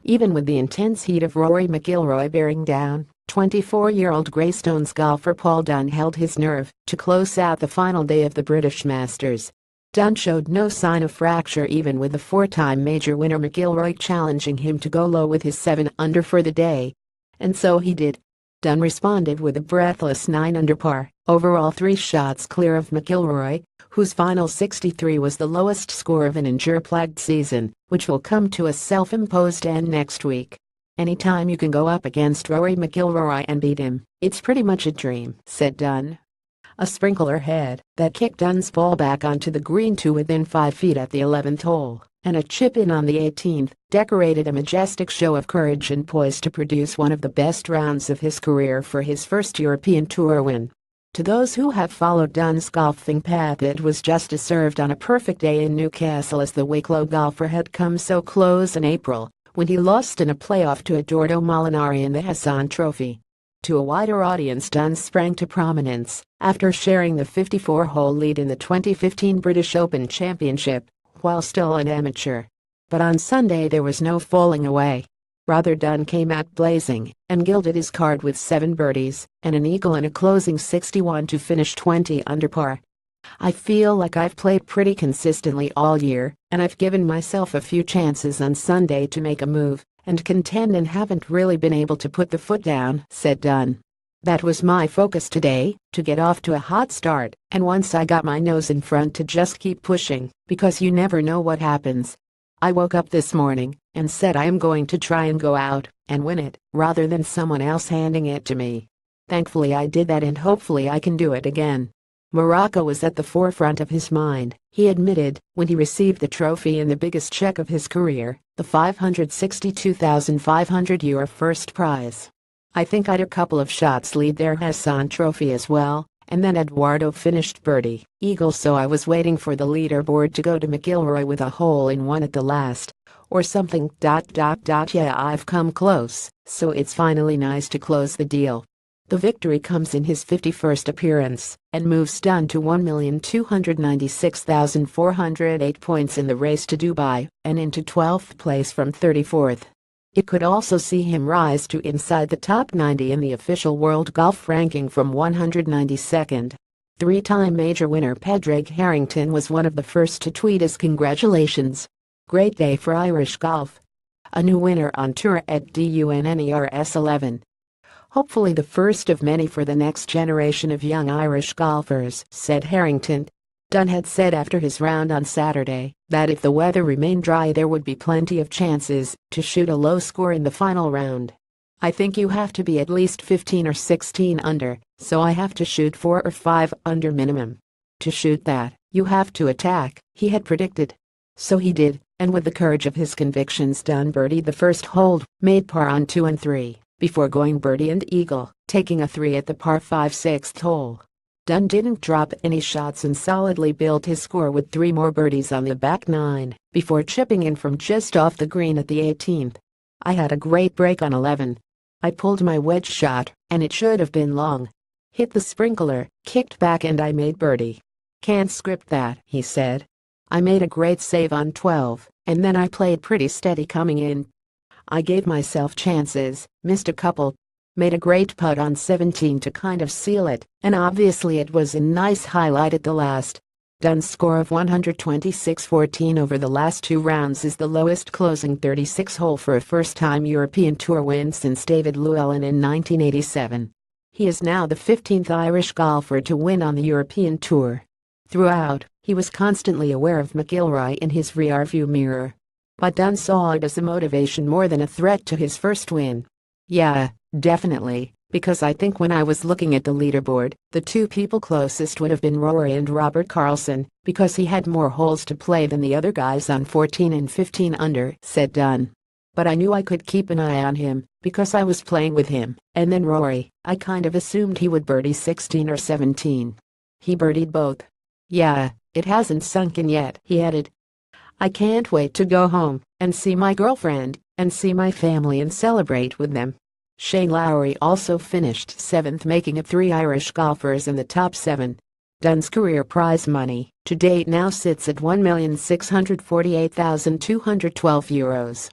Even with the intense heat of Rory McIlroy bearing down, 24-year-old Greystones golfer Paul Dunne held his nerve to close out the final day of the British Masters. Dunne showed no sign of fracture even with the four-time major winner McIlroy challenging him to go low with his 7-under for the day. And so he did. Dunne responded with a breathless 9-under par, overall 3 shots clear of McIlroy, whose final 63 was the lowest score of an injury-plagued season, which will come to a self-imposed end next week. "Anytime you can go up against Rory McIlroy and beat him, it's pretty much a dream," said Dunne. A sprinkler head that kicked Dunne's ball back onto the green to within 5 feet at the 11th hole, and a chip-in on the 18th, decorated a majestic show of courage and poise to produce one of the best rounds of his career for his first European Tour win. To those who have followed Dunne's golfing path, it was just as served on a perfect day in Newcastle, as the Wicklow golfer had come so close in April, when he lost in a playoff to Eduardo Molinari in the Hassan Trophy. To a wider audience, Dunne sprang to prominence after sharing the 54-hole lead in the 2015 British Open Championship, while still an amateur. But on Sunday there was no falling away. Rather, Dunne came out blazing and gilded his card with 7 birdies and an eagle and a closing 61 to finish 20 under par. "I feel like I've played pretty consistently all year, and I've given myself a few chances on Sunday to make a move and contend and haven't really been able to put the foot down," said Dunne. "That was my focus today, to get off to a hot start, and once I got my nose in front, to just keep pushing, because you never know what happens. I woke up this morning and said I am going to try and go out and win it, rather than someone else handing it to me. Thankfully I did that, and hopefully I can do it again." Morocco was at the forefront of his mind, he admitted, when he received the trophy in the biggest check of his career, the €562,500 first prize. "I think I'd a couple of shots lead their Hassan Trophy as well, and then Eduardo finished birdie, eagle, so I was waiting for the leaderboard to go to McIlroy with a hole-in-one at the last, or something. Yeah, I've come close, so it's finally nice to close the deal." The victory comes in his 51st appearance and moves Dunne to 1,296,408 points in the race to Dubai and into 12th place from 34th. It could also see him rise to inside the top 90 in the official world golf ranking from 192nd. 3-time major winner Padraig Harrington was one of the first to tweet his congratulations. "Great day for Irish golf. A new winner on tour at Dunners 11. Hopefully the first of many for the next generation of young Irish golfers," said Harrington. Dunne had said after his round on Saturday that if the weather remained dry there would be plenty of chances to shoot a low score in the final round. "I think you have to be at least 15 or 16 under, so I have to shoot 4 or 5 under minimum. To shoot that, you have to attack," he had predicted. So he did, and with the courage of his convictions, Dunne birdied the first hole, made par on 2 and 3. Before going birdie and eagle, taking a 3 at the par 5 6th hole. Dunne didn't drop any shots and solidly built his score with 3 more birdies on the back 9, before chipping in from just off the green at the 18th. "I had a great break on 11. I pulled my wedge shot, and it should have been long. Hit the sprinkler, kicked back, and I made birdie. Can't script that," he said. "I made a great save on 12, and then I played pretty steady coming in. I gave myself chances, missed a couple. Made a great putt on 17 to kind of seal it, and obviously it was a nice highlight at the last." Dunne's score of 126-14 over the last 2 rounds is the lowest closing 36 hole for a first-time European Tour win since David Llewellyn in 1987. He is now the 15th Irish golfer to win on the European Tour. Throughout, he was constantly aware of McIlroy in his rearview mirror. But Dunne saw it as a motivation more than a threat to his first win. "Yeah, definitely, because I think when I was looking at the leaderboard, the 2 people closest would have been Rory and Robert Karlsson, because he had more holes to play than the other guys on 14 and 15 under," said Dunne. "But I knew I could keep an eye on him, because I was playing with him, and then Rory, I kind of assumed he would birdie 16 or 17. He birdied both. Yeah, it hasn't sunk in yet," he added. "I can't wait to go home and see my girlfriend and see my family and celebrate with them." Shane Lowry also finished 7th, making it 3 Irish golfers in the top 7. Dunne's career prize money to date now sits at €1,648,212.